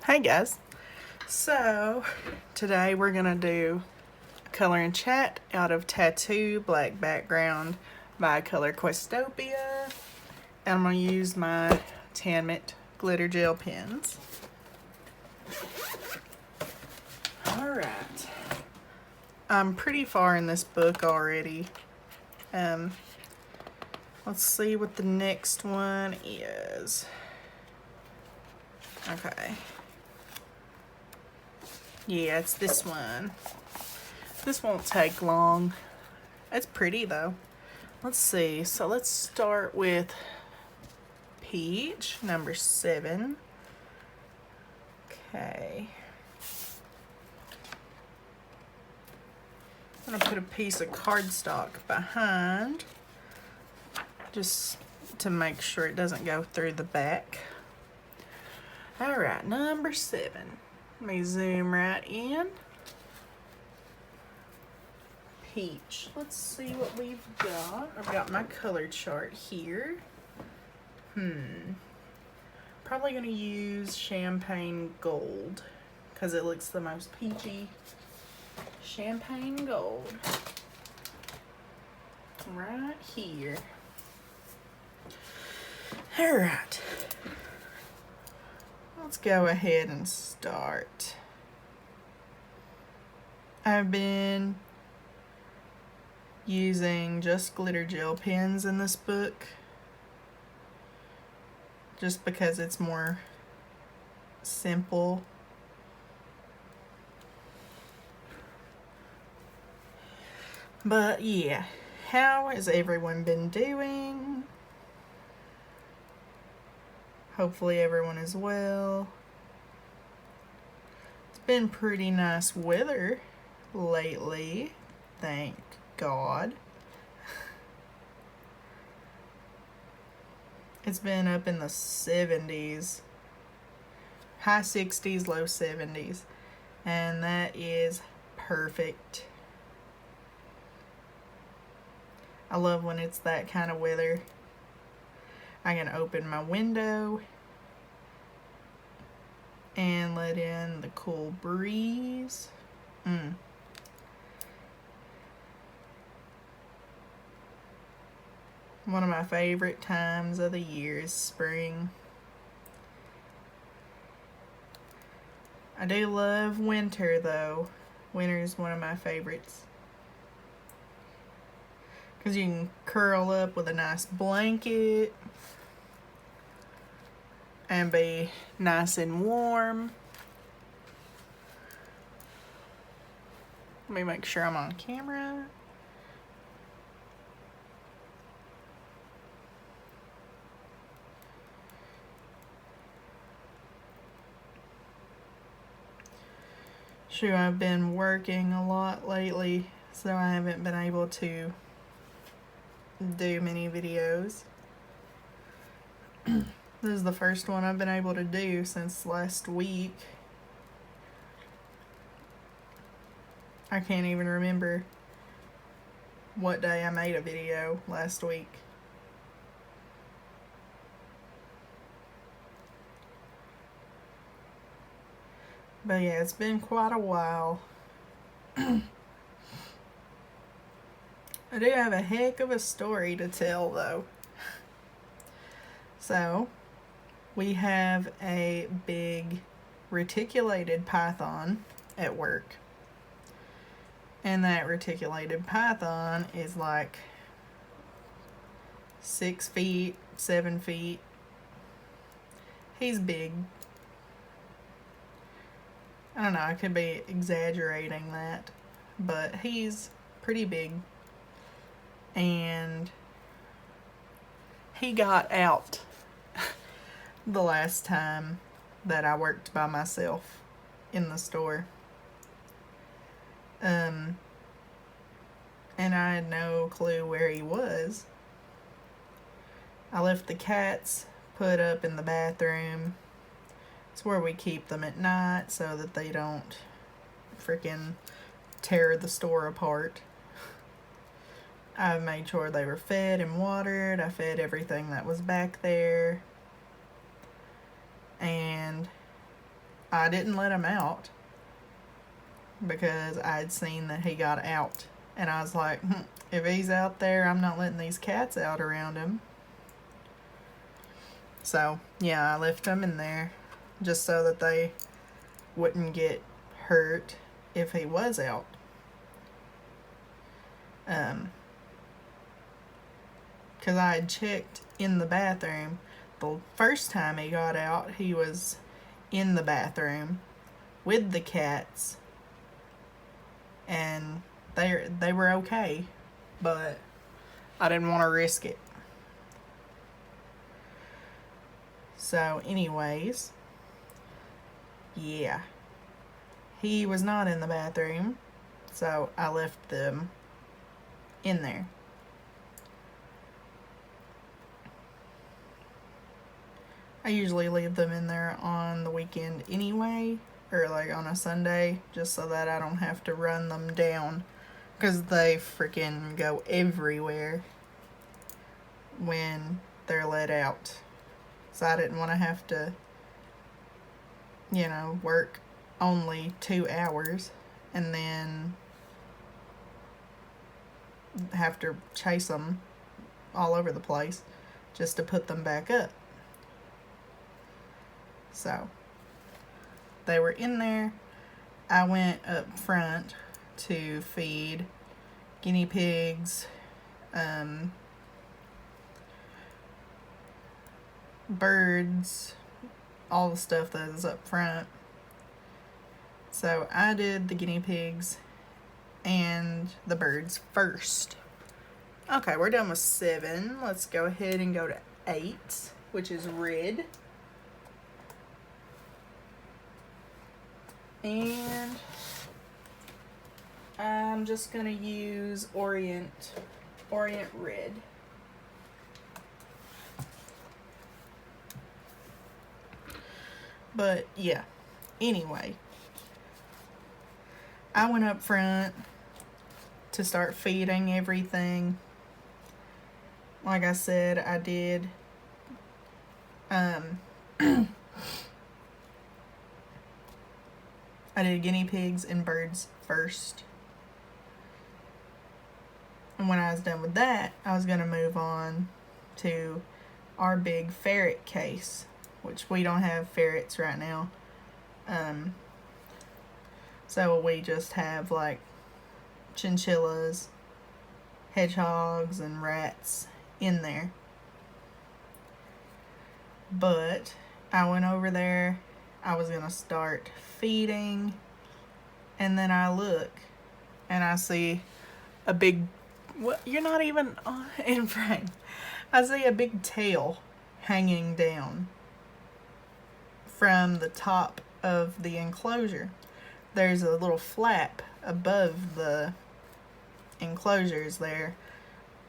Hey guys, so today we're gonna do color and chat out of Tattoo Black Background by Color Questopia, and I'm gonna use my Tanmit glitter gel pens. Alright, I'm pretty far in this book already. Let's see what the next one is. Okay. Yeah, it's this one. This won't take long. It's pretty though. Let's see. So let's start with Peach, number 7. Okay. I'm gonna put a piece of cardstock behind, just to make sure it doesn't go through the back. Alright, number 7. Let me zoom right in. Peach. Let's see what we've got. I've got my color chart here. Probably going to use Champagne Gold because it looks the most peachy. Champagne Gold. Right here. Alright. Let's go ahead and start. I've been using just glitter gel pens in this book just because it's more simple. But yeah, how has everyone been doing? Hopefully everyone is well. It's been pretty nice weather lately, thank God. It's been up in the 70s, high 60s, low 70s, and that is perfect. I love when it's that kind of weather. I can open my window and let in the cool breeze. One of my favorite times of the year is spring. I do love winter though. Winter is one of my favorites, because you can curl up with a nice blanket and be nice and warm. Let me make sure I'm on camera. Sure, I've been working a lot lately, so I haven't been able to do many videos. This is the first one I've been able to do since last week. I can't even remember what day I made a video last week. But yeah, it's been quite a while. I do have a heck of a story to tell though. So, we have a big reticulated python at work. And that reticulated python is like 6 feet, 7 feet. He's big. I don't know, I could be exaggerating that, but he's pretty big. And he got out the last time that I worked by myself in the store. And I had no clue where he was. I left the cats put up in the bathroom. It's where we keep them at night so that they don't freaking tear the store apart. I made sure they were fed and watered. I fed everything that was back there. And I didn't let him out because I had seen that he got out. And I was like, if he's out there, I'm not letting these cats out around him. So, yeah, I left them in there just so that they wouldn't get hurt if he was out. Because I had checked in the bathroom. The first time he got out, he was in the bathroom with the cats. And they were okay. But I didn't want to risk it. So, anyways, yeah. He was not in the bathroom, so I left them in there. I usually leave them in there on the weekend anyway, or like on a Sunday, just so that I don't have to run them down, because they freaking go everywhere when they're let out. So I didn't want to have to, work only 2 hours and then have to chase them all over the place just to put them back up. So they were in there. I went up front to feed guinea pigs, birds, all the stuff that is up front. So I did the guinea pigs and the birds first. Okay, we're done with 7. Let's go ahead and go to 8, which is red. And I'm just going to use Orient Red. But yeah, anyway, I went up front to start feeding everything. Like I said, I did I did guinea pigs and birds first. And when I was done with that, I was going to move on to our big ferret case, which we don't have ferrets right now. So we just have like chinchillas, hedgehogs, and rats in there. But I went over there. I was going to start feeding. And then I look and I see a big... Well, you're not even in frame. I see a big tail hanging down from the top of the enclosure. There's a little flap above the enclosures there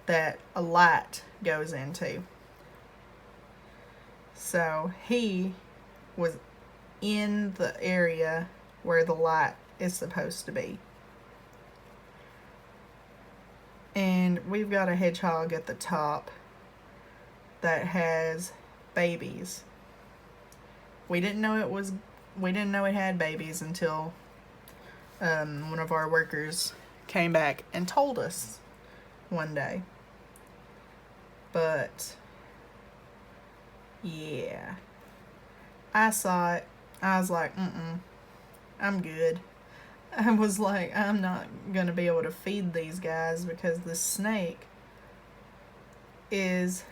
that a light goes into. So he was in the area where the light is supposed to be. And we've got a hedgehog at the top that has babies. We didn't know it had babies until one of our workers came back and told us one day. But yeah, I saw it. I was like, I'm good. I was like, I'm not going to be able to feed these guys because the snake is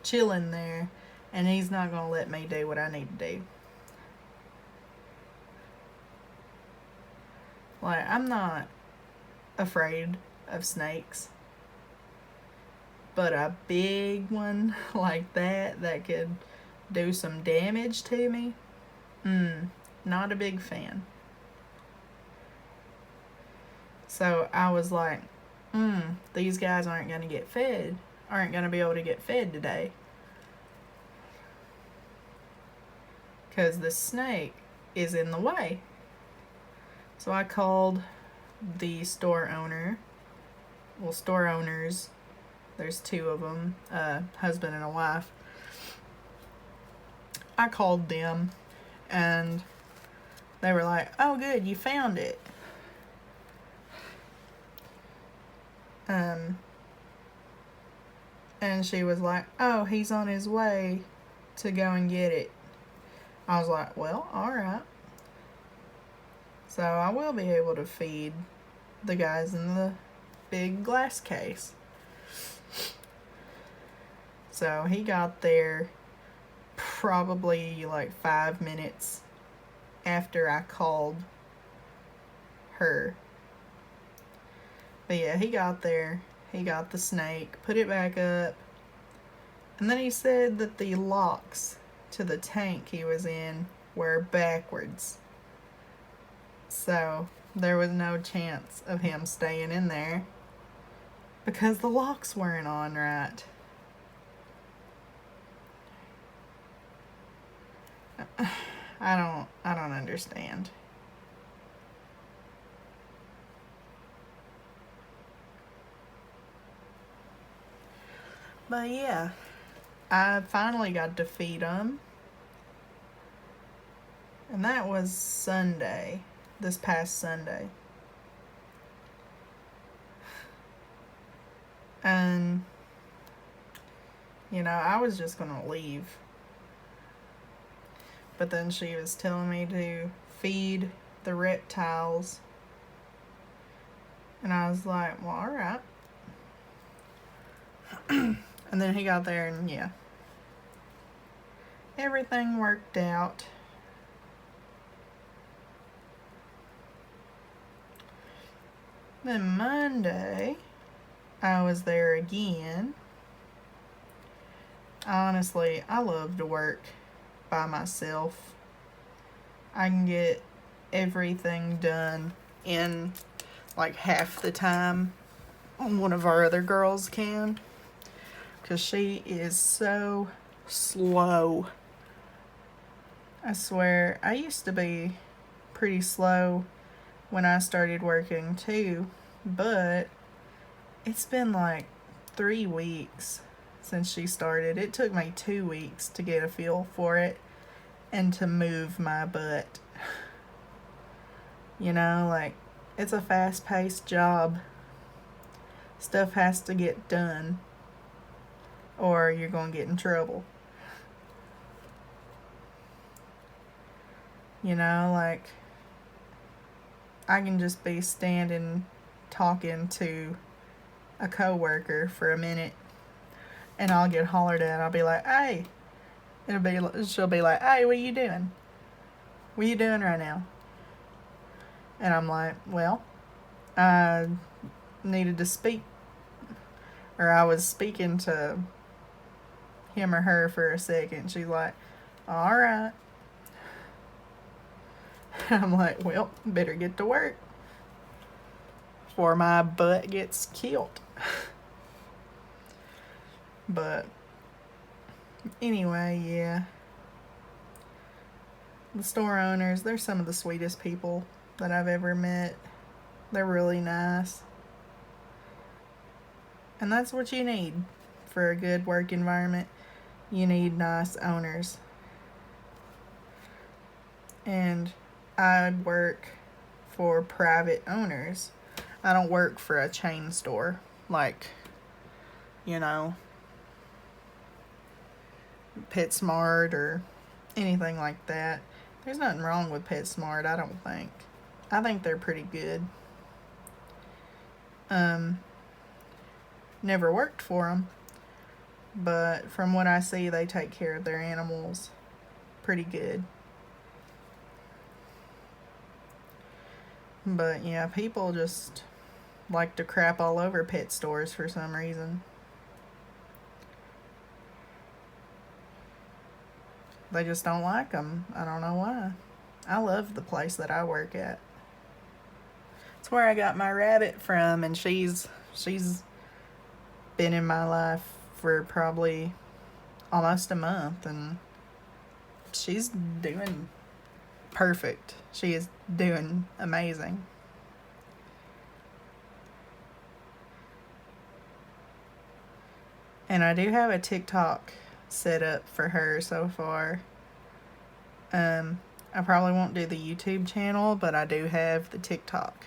chilling there and he's not going to let me do what I need to do. Like, I'm not afraid of snakes, but a big one like that could do some damage to me, not a big fan. So I was like, these guys aren't going to be able to get fed today. Because the snake is in the way. So I called the store owner. Well, store owners. There's 2 of them, a husband and a wife. I called them and they were like, oh, good, you found it. And she was like, oh, he's on his way to go and get it. I was like, well, alright. So I will be able to feed the guys in the big glass case. So he got there probably like 5 minutes after I called her. But yeah, he got there. He got the snake, put it back up, and then he said that the locks to the tank he was in were backwards. So there was no chance of him staying in there because the locks weren't on right. I don't understand. But yeah, I finally got to feed them. And that was Sunday, this past Sunday. And, I was just going to leave. But then she was telling me to feed the reptiles. And I was like, well, alright. And then he got there and yeah. Everything worked out. Then Monday, I was there again. Honestly, I love to work by myself. I can get everything done in like half the time one of our other girls can, because she is so slow. I swear, I used to be pretty slow when I started working too, but it's been like 3 weeks since she started. It took me 2 weeks to get a feel for it and to move my butt. Like, it's a fast-paced job. Stuff has to get done or you're going to get in trouble. Like, I can just be standing talking to a coworker for a minute and I'll get hollered at. I'll be like, hey. She'll be like, hey, what are you doing? What are you doing right now? And I'm like, well, I needed to speak. Or I was speaking to him or her for a second. She's like, alright. I'm like, well, better get to work before my butt gets killed. But anyway, yeah. The store owners, they're some of the sweetest people that I've ever met. They're really nice. And that's what you need for a good work environment. You need nice owners. And I work for private owners. I don't work for a chain store like, PetSmart or anything like that. There's nothing wrong with PetSmart, I don't think. I think they're pretty good. Never worked for them, but from what I see, they take care of their animals pretty good. But yeah, people just like to crap all over pet stores for some reason. They just don't like them. I don't know why. I love the place that I work at. It's where I got my rabbit from, and she's been in my life for probably almost a month, and she's doing perfect. She is doing amazing. And I do have a TikTok set up for her so far. I probably won't do the YouTube channel, but I do have the TikTok.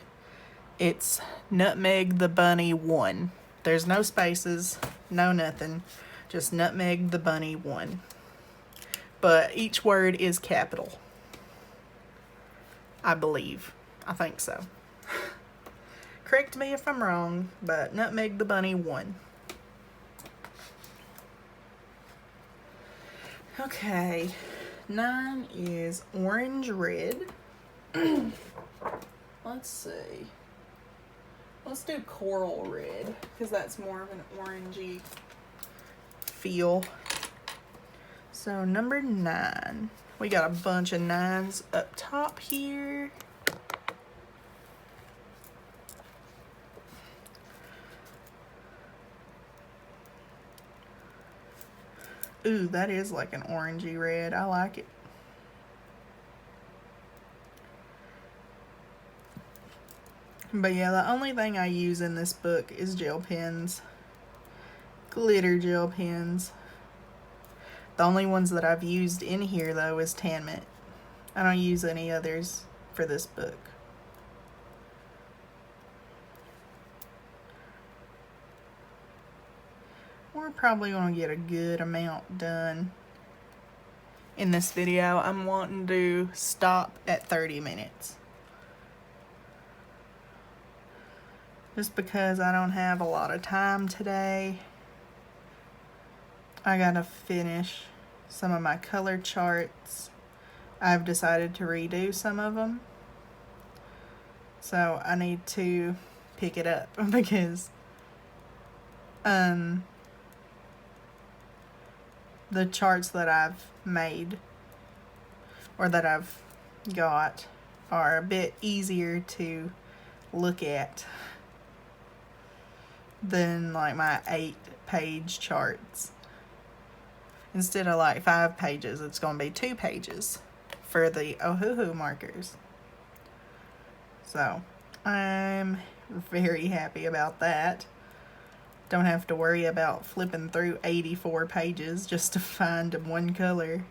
It's Nutmeg the Bunny 1. There's no spaces, no nothing. Just Nutmeg the Bunny 1. But each word is capital. I believe. I think so. Correct me if I'm wrong, but Nutmeg the Bunny 1. Okay. 9 is orange red. Let's see. Let's do coral red, because that's more of an orangey feel. So number 9. We got a bunch of 9s up top here. Ooh, that is like an orangey red. I like it. But yeah, the only thing I use in this book is gel pens. Glitter gel pens. The only ones that I've used in here, though, is Tan Mint. I don't use any others for this book. We're probably going to get a good amount done in this video. I'm wanting to stop at 30 minutes. Just because I don't have a lot of time today. I gotta finish some of my color charts. I've decided to redo some of them. So I need to pick it up because the charts that I've made or that I've got are a bit easier to look at than like my 8-page charts. Instead of like 5 pages, it's going to be 2 pages for the Ohuhu markers. So I'm very happy about that. Don't have to worry about flipping through 84 pages just to find one color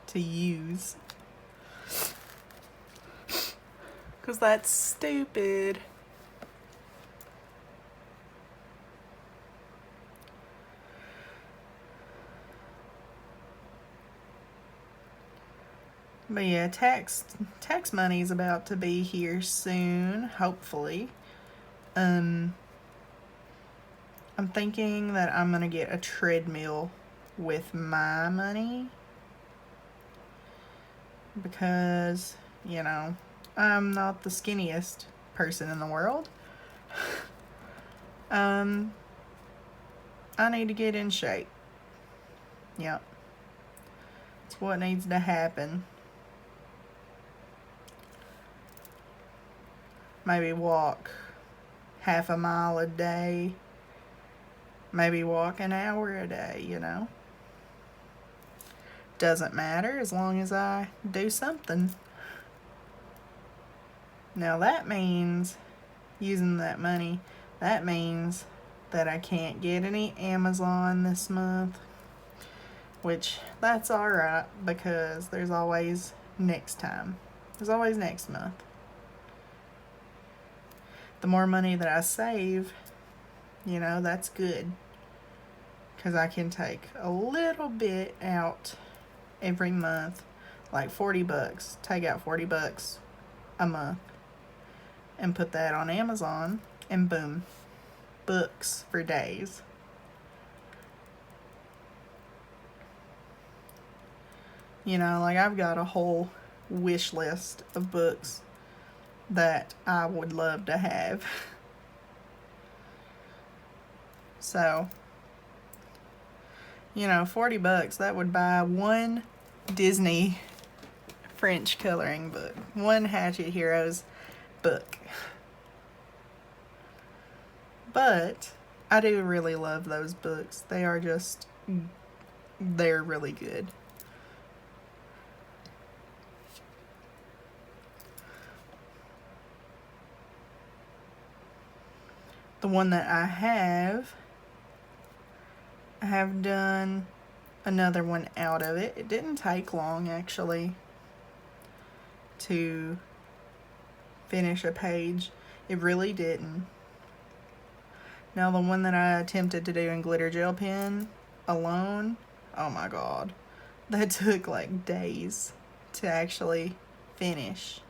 to use. 'Cause that's stupid. But yeah, tax money is about to be here soon, hopefully. I'm thinking that I'm gonna get a treadmill with my money because, you know, I'm not the skinniest person in the world. I need to get in shape. Yep. It's what needs to happen. Maybe walk half a mile a day. Maybe walk an hour a day, you know. Doesn't matter as long as I do something. Now that means, using that money, that means that I can't get any Amazon this month. Which, that's alright, because there's always next time. There's always next month. The more money that I save, you know, that's good. Because I can take a little bit out every month. Like $40. Take out $40 a month. And put that on Amazon. And boom. Books for days. You know, like I've got a whole wish list of books that I would love to have. So, you know, $40, that would buy one Disney French coloring book, one Hatchet Heroes book. But I do really love those books. They're really good. The one that I have done another one out of it. It didn't take long, actually. to finish a page. It really didn't. Now the one that I attempted to do in glitter gel pen alone, oh my god, that took like days to actually finish.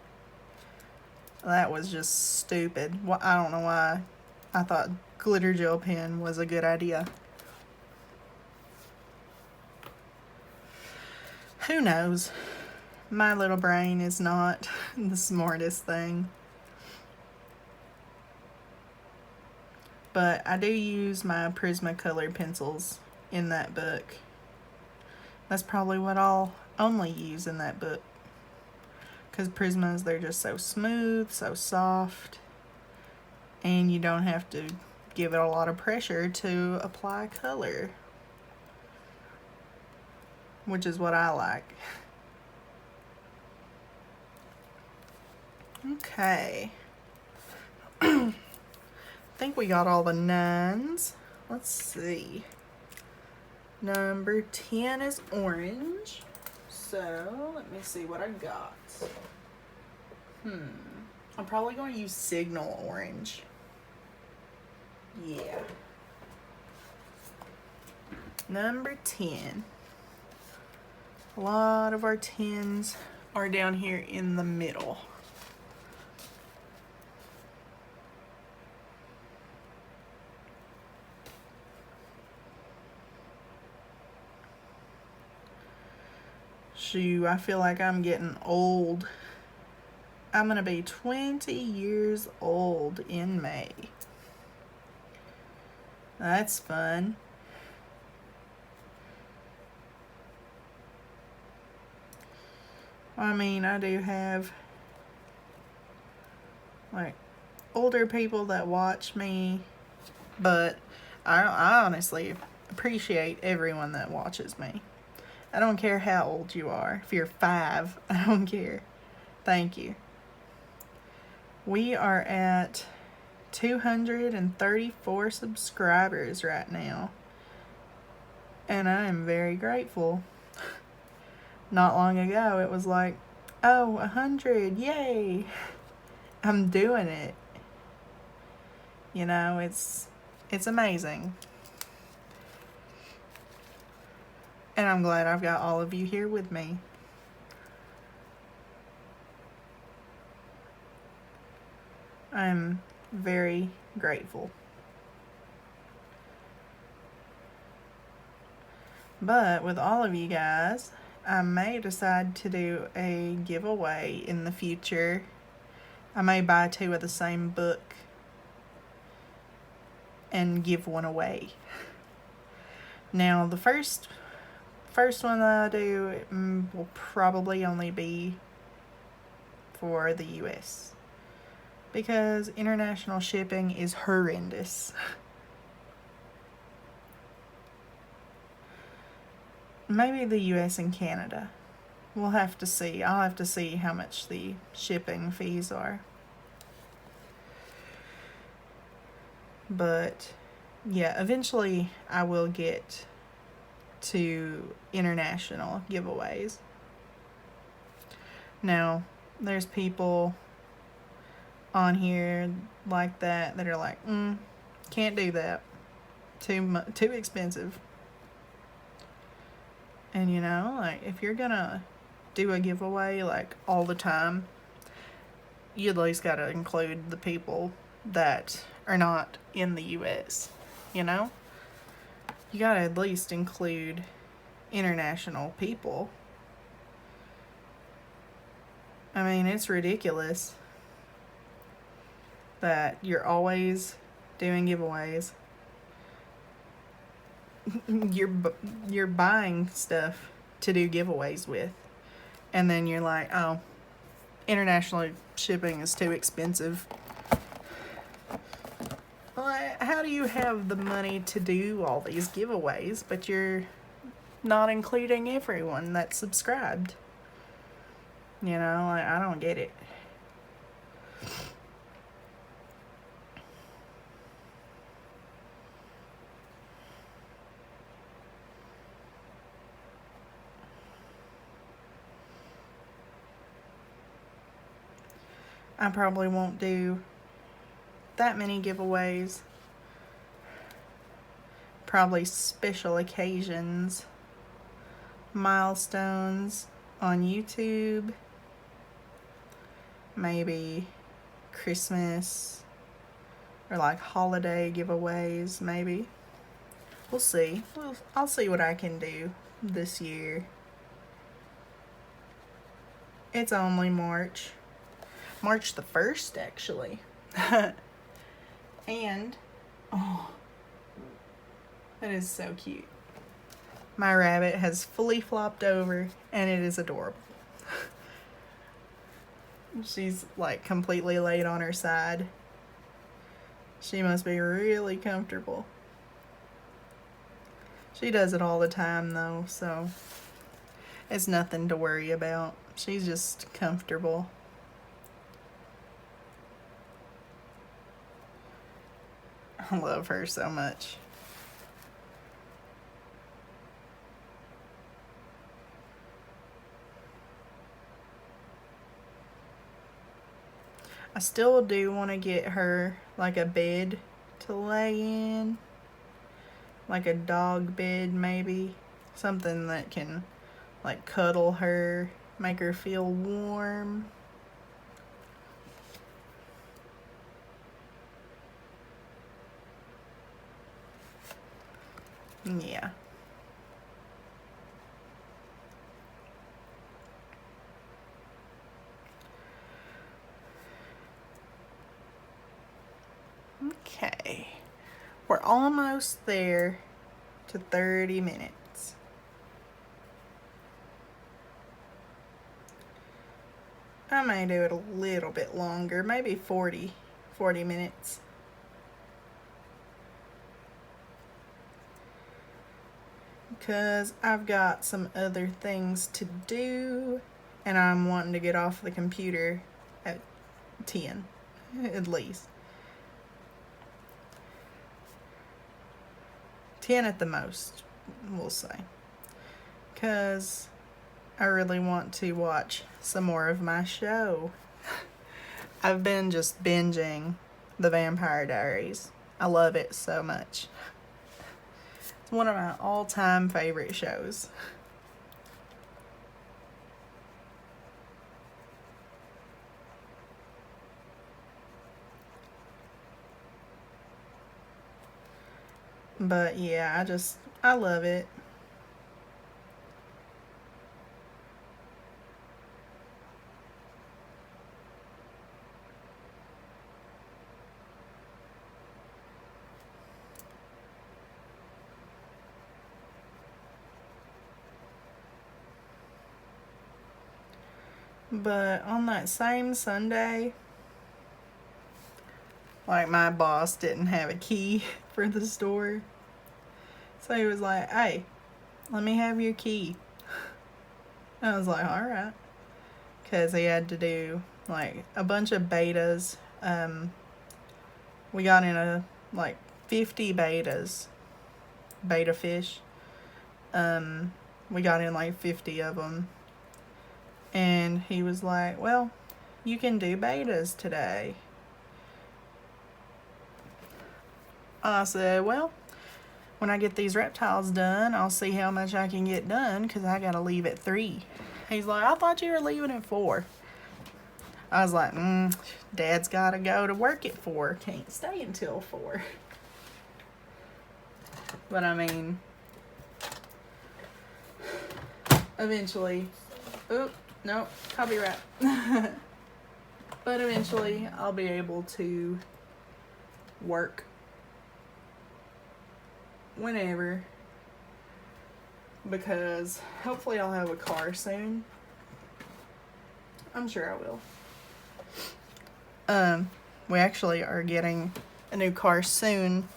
That was just stupid. I don't know why I thought glitter gel pen was a good idea. Who knows? My little brain is not the smartest thing. But I do use my Prismacolor pencils in that book. That's probably what I'll only use in that book. Because Prismas, they're just so smooth, so soft. And you don't have to give it a lot of pressure to apply color. Which is what I like. Okay. I think we got all the 9s. Let's see. Number 10 is orange. So, let me see what I got. I'm probably going to use Signal Orange. Yeah. Number 10. A lot of our 10s are down here in the middle. Shoo, I feel like I'm getting old. I'm gonna be 20 years old in May. That's fun. I mean, I do have like older people that watch me, but I honestly appreciate everyone that watches me. I don't care how old you are. If you're 5, I don't care. Thank you. We are at 234 subscribers right now. And I am very grateful. Not long ago, it was like, oh, 100, yay. I'm doing it. You know, it's amazing. And I'm glad I've got all of you here with me. I'm very grateful. But with all of you guys, I may decide to do a giveaway in the future. I may buy 2 of the same book and give one away. Now, the first one that I do will probably only be for the US. Because international shipping is horrendous. Maybe the US and Canada. We'll have to see. I'll have to see how much the shipping fees are. But yeah, eventually I will get to international giveaways. Now, there's people on here like that are like, can't do that. Too expensive. And you know, like if you're gonna do a giveaway like all the time, you at least gotta include the people that are not in the US, you know? You gotta at least include international people. I mean, it's ridiculous that you're always doing giveaways. You're buying stuff to do giveaways with, and then you're like, oh, international shipping is too expensive. Well, how do you have the money to do all these giveaways, but you're not including everyone that's subscribed? You know, like, I don't get it. I probably won't do that many giveaways. Probably special occasions, milestones on YouTube, maybe Christmas or like holiday giveaways, maybe. We'll see. I'll see what I can do this year. It's only March the 1st, actually. And, oh, that is so cute. My rabbit has fully flopped over, and it is adorable. She's like completely laid on her side. She must be really comfortable. She does it all the time though, so it's nothing to worry about. She's just comfortable. I love her so much. I still do want to get her like a bed to lay in. Like a dog bed maybe. Something that can like cuddle her, make her feel warm. Yeah. Okay. We're almost there to 30 minutes. I may do it a little bit longer, maybe 40 minutes. Because I've got some other things to do and I'm wanting to get off the computer at 10 at least. 10 at the most, we'll say. Because I really want to watch some more of my show. I've been just binging The Vampire Diaries. I love it so much. It's one of my all-time favorite shows. But yeah, I love it. But on that same Sunday, like my boss didn't have a key for the store. So he was like, hey, let me have your key. I was like, all right. Because he had to do like a bunch of betas. We got in like 50 betas. Beta fish. We got in like 50 of them. And he was like, well, you can do betas today. I said, well, when I get these reptiles done, I'll see how much I can get done because I got to leave at 3. He's like, I thought you were leaving at 4. I was like, Dad's got to go to work at 4. Can't stay until 4. But I mean, eventually, no, copyright. But eventually I'll be able to work whenever, because hopefully I'll have a car soon. I'm sure I will. We actually are getting a new car soon,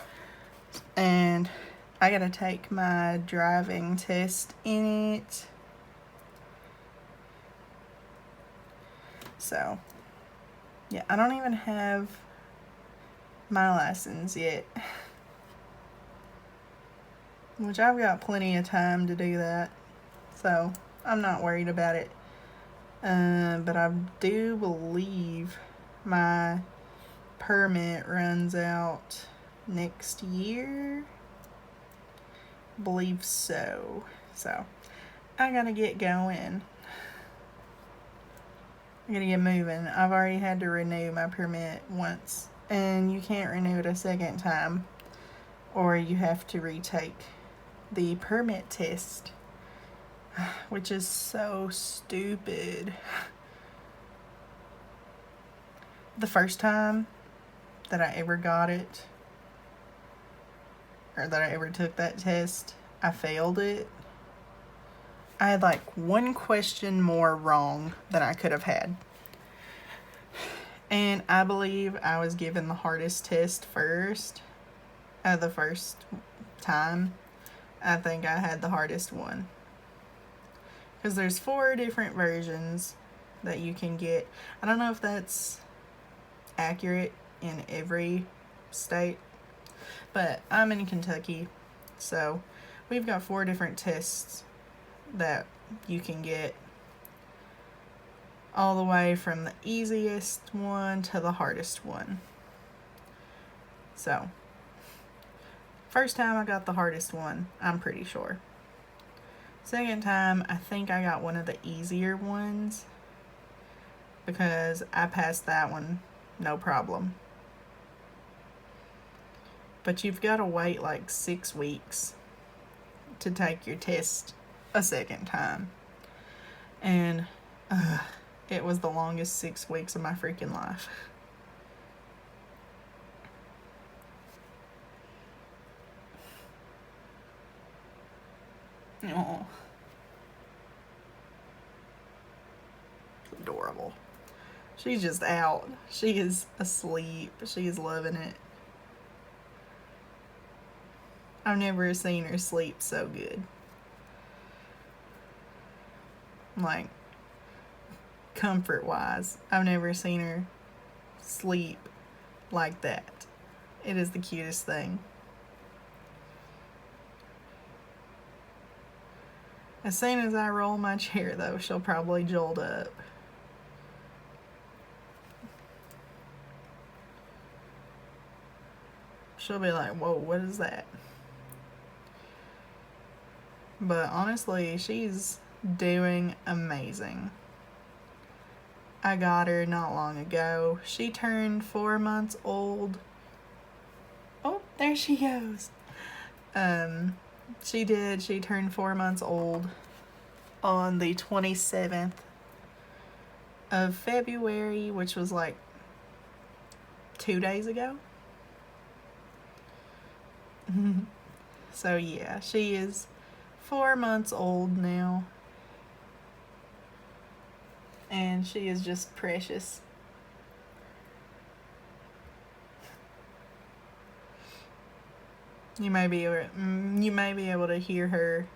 and I gotta take my driving test in it. So, yeah, I don't even have my license yet. Which I've got plenty of time to do that. So, I'm not worried about it. But I do believe My permit runs out next year. Believe so. So I gotta get going. I gotta get moving. I've already had to renew my permit once, and you can't renew it a second time, or you have to retake the permit test, which is so stupid. The first time that I ever got it, or that I ever took that test, I failed it. I had like one question more wrong than I could have had. And I believe I was given the hardest test first. The first time, I think I had the hardest one. Because there's 4 different versions that you can get. I don't know if that's accurate in every state, but I'm in Kentucky, so we've got 4 different tests that you can get, all the way from the easiest one to the hardest one. So first time I got the hardest one, I'm pretty sure. Second time, I think I got one of the easier ones, because I passed that one no problem. But you've got to wait like 6 weeks to take your test a second time. And it was the longest 6 weeks of my freaking life. Oh. Adorable. She's just out. She is asleep. She is loving it. I've never seen her sleep so good. Like, comfort-wise, I've never seen her sleep like that. It is the cutest thing. As soon as I roll my chair, though, she'll probably jolt up. She'll be like, whoa, what is that? But honestly, she's doing amazing. I got her not long ago. She turned 4 months old. Oh, there she goes. She did. She turned 4 months old on the 27th of February, which was like 2 days ago. So yeah, she is 4 months old now. And she is just precious. You may be able to hear her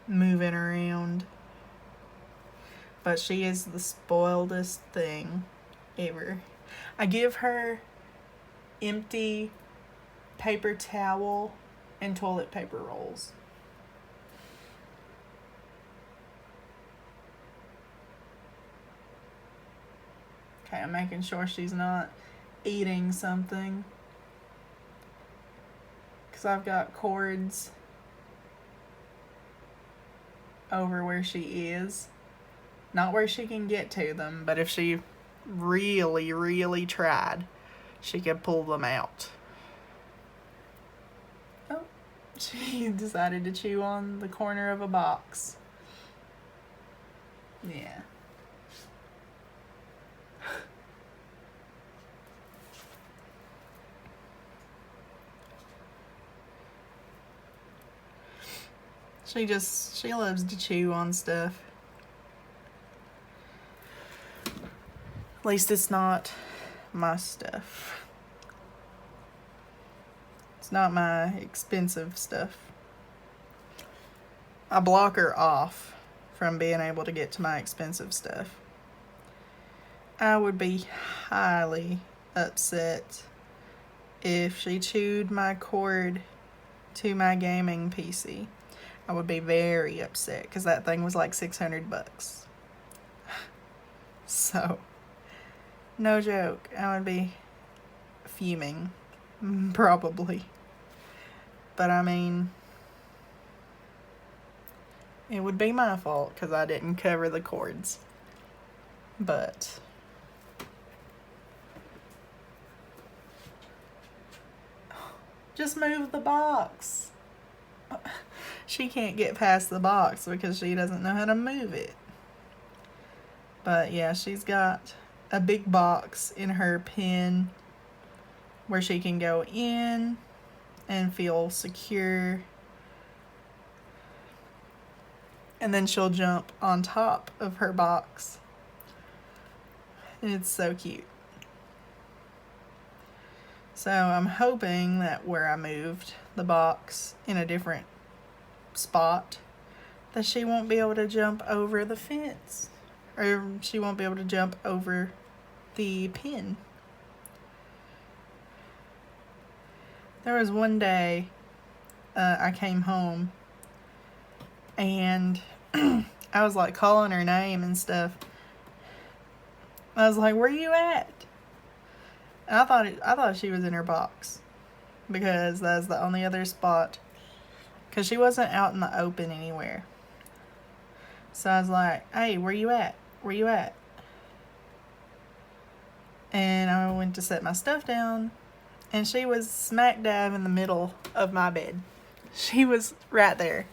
moving around. But she is the spoiledest thing ever. I give her empty paper towel and toilet paper rolls. Okay, I'm making sure she's not eating something, because I've got cords over where she is. Not where she can get to them, but if she really, really tried, she could pull them out. Oh, she decided to chew on the corner of a box. Yeah. She loves to chew on stuff. At least it's not my stuff. It's not my expensive stuff. I block her off from being able to get to my expensive stuff. I would be highly upset if she chewed my cord to my gaming PC. I would be very upset, because that thing was like $600. So No joke. I would be fuming. Probably. But I mean, it would be my fault because I didn't cover the cords. But just move the box. She can't get past the box because she doesn't know how to move it. But yeah, she's got a big box in her pen where she can go in and feel secure. And then she'll jump on top of her box. It's so cute. So I'm hoping that where I moved the box in a different spot, that she won't be able to jump over the fence. Or she won't be able to jump over the pin. There was one day I came home and I was like calling her name and stuff. I was like, "Where you at?" And I thought she was in her box because that's the only other spot. Because she wasn't out in the open anywhere. So I was like, "Hey, where you at? Where you at?" And I went to set my stuff down, and she was smack dab in the middle of my bed. She was right there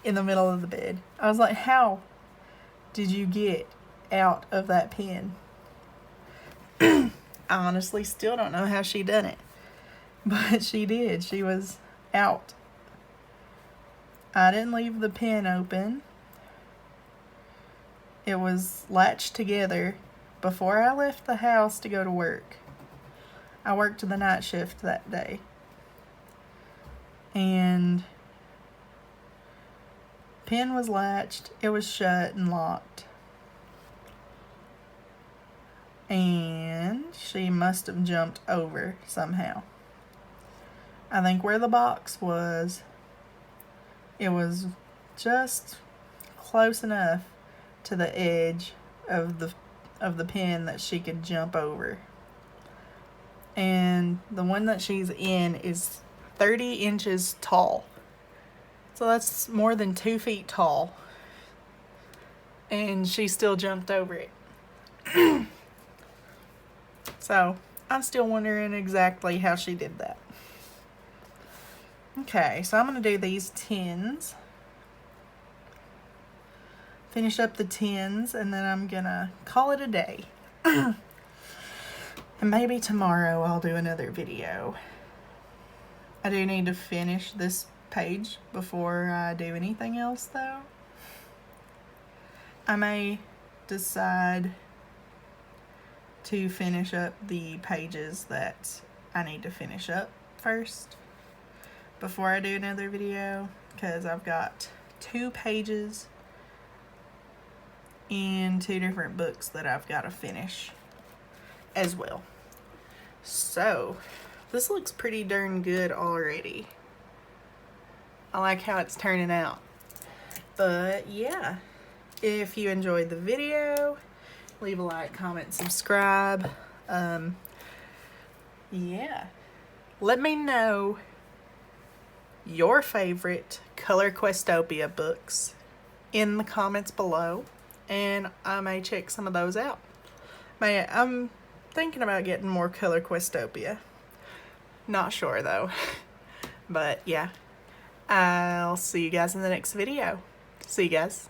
in the middle of the bed. I was like, "How did you get out of that pen?" I honestly still don't know how she done it. But she did. She was out. I didn't leave the pen open. It was latched together before I left the house to go to work. I worked the night shift that day. And pen was latched. It was shut and locked. And she must have jumped over somehow. I think where the box was, it was just close enough to the edge of the pen that she could jump over. And the one that she's in is 30 inches tall. So that's more than 2 feet tall. And she still jumped over it. So I'm still wondering exactly how she did that. Okay, so I'm going to do these tins. Finish up the tins, and then I'm going to call it a day. And maybe tomorrow I'll do another video. I do need to finish this page before I do anything else, though. I may decide to finish up the pages that I need to finish up first before I do another video, because I've got 2 pages in 2 different books that I've got to finish as well. So this looks pretty darn good already. I like how it's turning out. But yeah, if you enjoyed the video, leave a like, comment, subscribe. Yeah, let me know your favorite Color Questopia books in the comments below, and I may check some of those out. I'm thinking about getting more Color Questopia. Not sure though. But yeah, I'll see you guys in the next video. See you guys.